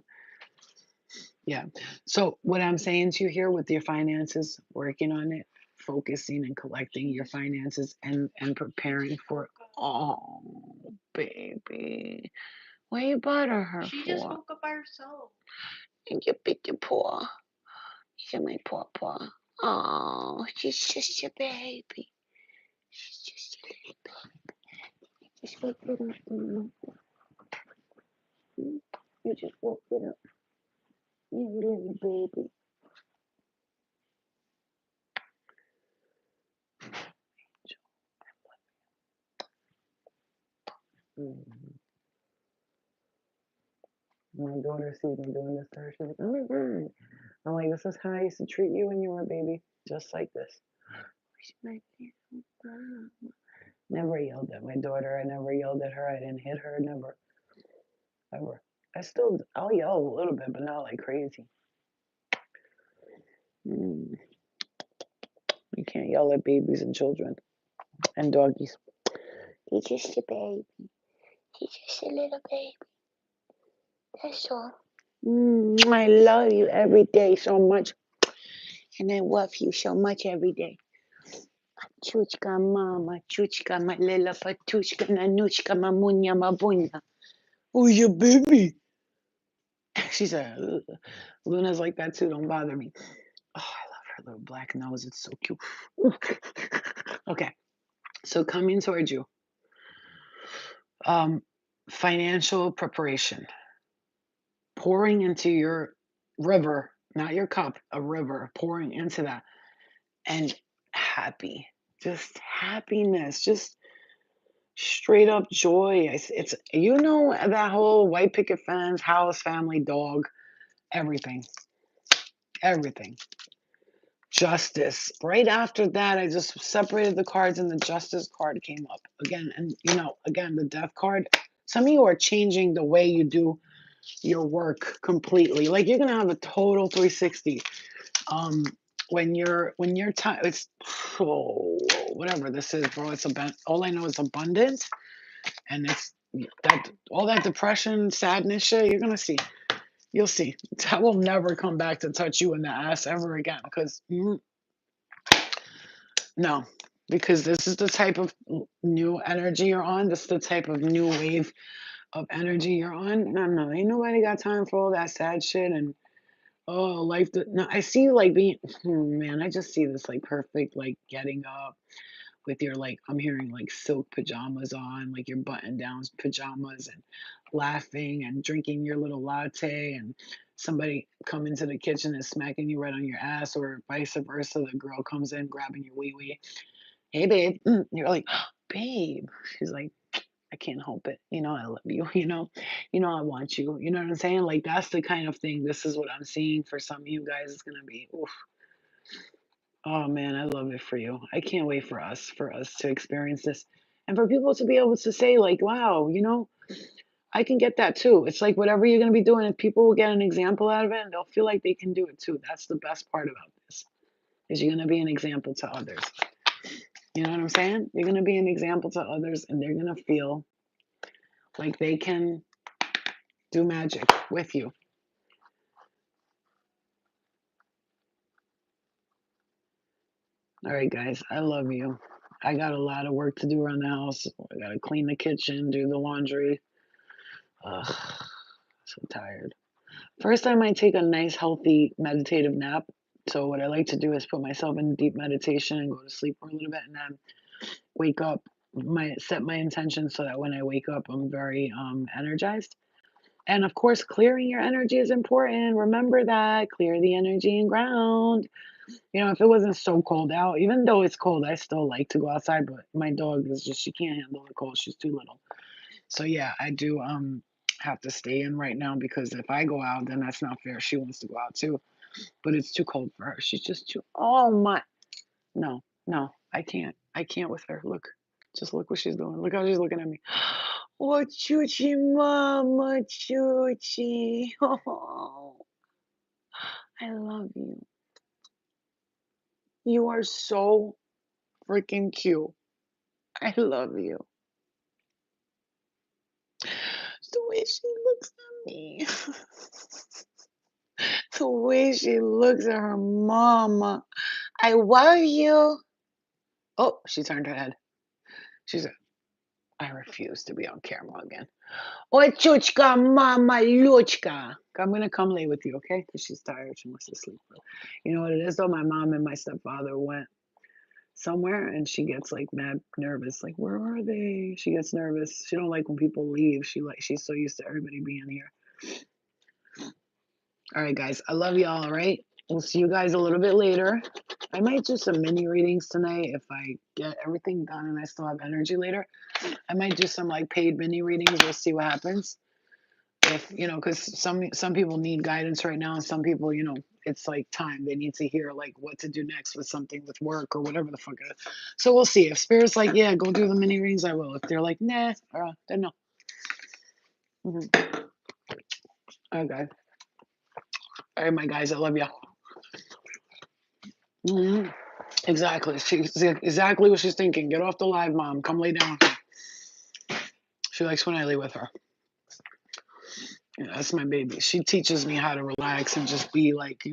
Yeah. So what I'm saying to you here with your finances, working on it, focusing and collecting your finances and preparing for oh baby. Why you butter her She for? just woke up by herself. And you pick your paw. She's my paw paw. Oh, she's just a baby. She's just a little baby. Just woke it up. You just woke it up. You little baby. My daughter sees me doing this to her. She's like, oh my God. I'm like, this is how I used to treat you when you were a baby. Just like this. She's my little mama. Never yelled at my daughter. I never yelled at her. I didn't hit her. Never. Ever. I'll yell a little bit, but not like crazy. You can't yell at babies and children and doggies. He's just a baby. He's just a little baby. That's all. I love you every day so much. And I love you so much every day. Chuchka mama, chuchka, my little patushka, nanushka, mamunya, mabunya. Oh, your baby. She said, "Ugh." Luna's like that too. Don't bother me. Oh, I love her little black nose. It's so cute. Okay. So coming towards you. Financial preparation. Pouring into your river, not your cup, a river, pouring into that. And happy. Just happiness. Just straight up joy. It's that whole white picket fence, house, family, dog, everything. Everything. Justice. Right after that, I just separated the cards and the justice card came up again. And again, the death card. Some of you are changing the way you do your work completely. Like you're gonna have a total 360. When you're time, it's whatever this is, bro. It's all I know is abundance, and it's that all that depression, sadness shit. You're gonna see. You'll see. That will never come back to touch you in the ass ever again. Because no, because this is the type of new energy you're on. This is the type of new wave of energy you're on. No, ain't nobody got time for all that sad shit and life. No, I see you like being, man. I just see this like perfect, like getting up with your like I'm hearing like silk pajamas on, like your button down pajamas and laughing and drinking your little latte and somebody come into the kitchen and smacking you right on your ass or vice versa. The girl comes in grabbing your wee wee. Hey babe. You're like, babe. She's like, I can't help it. I love you. I want you. You know what I'm saying? Like that's the kind of thing. This is what I'm seeing for some of you guys. It's gonna be. Oof. Oh man, I love it for you. I can't wait for us to experience this, and for people to be able to say like, wow, I can get that too. It's like whatever you're gonna be doing, if people will get an example out of it, and they'll feel like they can do it too. That's the best part about this. Is you're gonna be an example to others. You know what I'm saying? You're gonna be an example to others, and they're gonna feel like they can do magic with you. All right, guys, I love you. I got a lot of work to do around the house. I gotta clean the kitchen, do the laundry. Ugh, so tired. First, I might take a nice, healthy, meditative nap. So, what I like to do is put myself in deep meditation and go to sleep for a little bit and then wake up set my intention so that when I wake up, I'm very energized. And of course, clearing your energy is important. Remember that. Clear the energy and ground. If it wasn't so cold out, even though it's cold, I still like to go outside, but my dog is just, she can't handle the cold. She's too little. So yeah, I do have to stay in right now because if I go out, then that's not fair. She wants to go out too, but it's too cold for her. She's just too, oh my, no, no, I can't. I can't with her. Look, just look what she's doing. Look how she's looking at me. Oh, Chuchi, mama, Chuchi. Oh, I love you. You are so freaking cute. I love you. The way she looks at me. The way she looks at her mama. I love you. Oh, she turned her head. She said, I refuse to be on camera again. Oi, Chuchka, mama, Luchka. I'm going to come lay with you, okay? Because she's tired. She wants to sleep. You know what it is, though? My mom and my stepfather went somewhere and she gets like mad nervous. Like, where are they? She gets nervous. She don't like when people leave. She's so used to everybody being here. All right, guys. I love y'all, all right? We'll see you guys a little bit later. I might do some mini readings tonight if I get everything done and I still have energy later. I might do some like paid mini readings. We'll see what happens. If because some people need guidance right now, and some people, it's like time. They need to hear like what to do next with something with work or whatever the fuck. So we'll see. If spirit's like, yeah, go do the mini readings, I will. If they're like, nah, then no. Okay. All right, my guys, I love you. Exactly. She's exactly what she's thinking. Get off the live, mom. Come lay down with her. She likes when I lay with her. Yeah, that's my baby. She teaches me how to relax and just be like,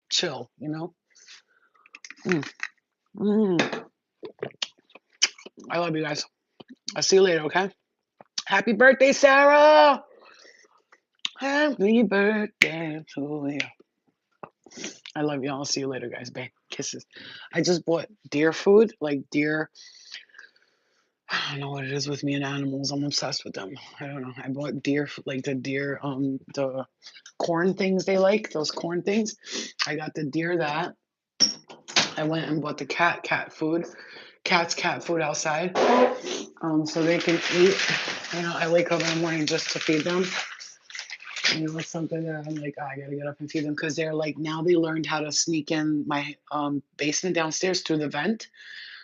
chill, Mm. Mm. I love you guys. I'll see you later, okay? Happy birthday, Sarah! Happy birthday to you. I love you. I'll see you later, guys. Bang. Kisses. I just bought deer food, like deer. I don't know what it is with me and animals. I'm obsessed with them. I don't know. I bought deer, like the deer, the corn things they like, those corn things. I got the deer that. I went and bought the cat food, cat food outside, so they can eat. I wake up in the morning just to feed them. It's something that I'm like, I gotta get up and feed them because they're like now they learned how to sneak in my basement downstairs through the vent.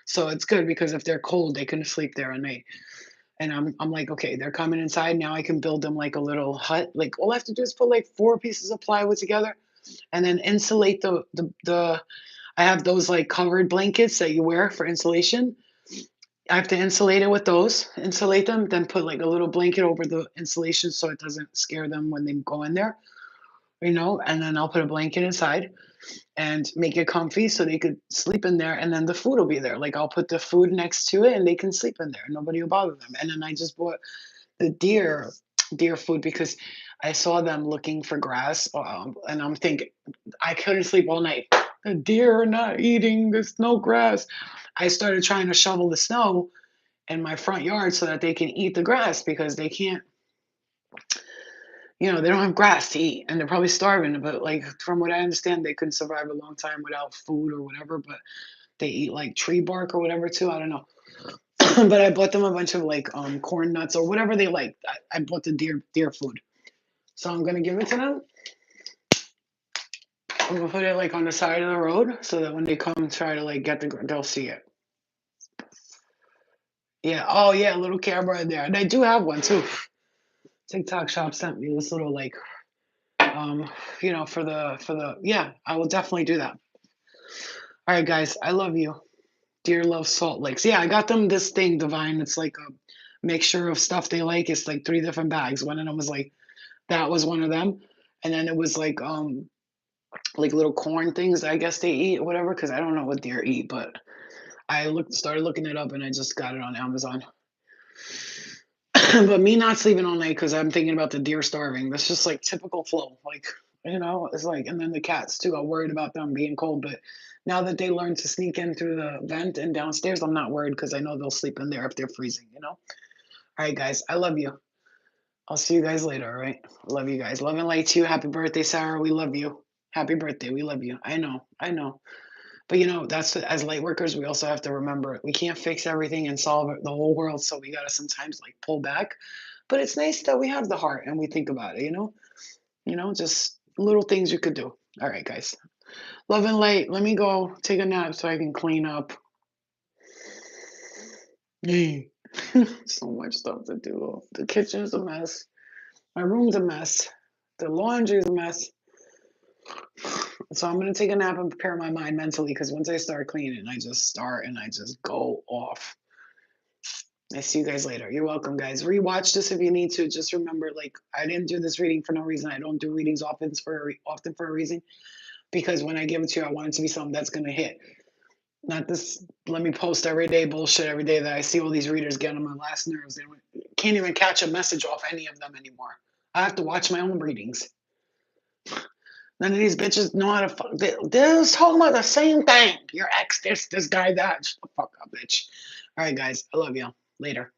So it's good because if they're cold, they can sleep there at night. And I'm like, okay, they're coming inside now. I can build them like a little hut. Like all I have to do is put like 4 pieces of plywood together, and then insulate the. I have those like covered blankets that you wear for insulation. I have to insulate it with those, insulate them, then put like a little blanket over the insulation so it doesn't scare them when they go in there, and then I'll put a blanket inside and make it comfy so they could sleep in there and then the food will be there. Like I'll put the food next to it and they can sleep in there. Nobody will bother them. And then I just bought the deer food because I saw them looking for grass and I'm thinking I couldn't sleep all night. The deer are not eating, there's no grass. I started trying to shovel the snow in my front yard so that they can eat the grass because they can't, they don't have grass to eat and they're probably starving. But like from what I understand, they could survive a long time without food or whatever. But they eat like tree bark or whatever too. I don't know. But I bought them a bunch of like corn nuts or whatever they like. I bought the deer food, so I'm gonna give it to them. I'm gonna put it like on the side of the road so that when they come try to like they'll see it. Yeah. Oh yeah, a little camera in there, and I do have one too. TikTok shop sent me this little like um for the yeah, I will definitely do that. All right, guys, I love you. Dear love salt licks. Yeah, I got them this thing, Divine. It's like a mixture of stuff they like. It's like 3 different bags. One of them was like that was one of them, and then it was like little corn things. I guess they eat or whatever because I don't know what deer eat, but I started looking it up and I just got it on Amazon. But me not sleeping all night because I'm thinking about the deer starving. That's just like typical flow. Like It's like, and then the cats too. I worried about them being cold, but now that they learn to sneak in through the vent and downstairs, I'm not worried because I know they'll sleep in there if they're freezing. All right, guys, I love you. I'll see you guys later. All right, love you guys. Love and light to you. Happy birthday, Sarah. We love you. Happy birthday. We love you. I know. But that's as light workers, we also have to remember we can't fix everything and solve the whole world. So we gotta sometimes like pull back. But it's nice that we have the heart and we think about it. Just little things you could do. All right, guys. Love and light. Let me go take a nap so I can clean up. Yay. So much stuff to do. The kitchen's a mess. My room's a mess. The laundry's a mess. So I'm gonna take a nap and prepare my mind mentally because once I start cleaning, I just start and I just go off. I see you guys later. You're welcome, guys. Rewatch this if you need to. Just remember, like, I didn't do this reading for no reason. I don't do readings often for a reason because when I give it to you, I want it to be something that's gonna hit. Not this. Let me post every day bullshit every day that I see all these readers get on my last nerves. They can't even catch a message off any of them anymore. I have to watch my own readings. None of these bitches know how to fuck. They're just talking about the same thing. Your ex, this guy, that. Shut the fuck up, bitch. All right, guys. I love y'all. Later.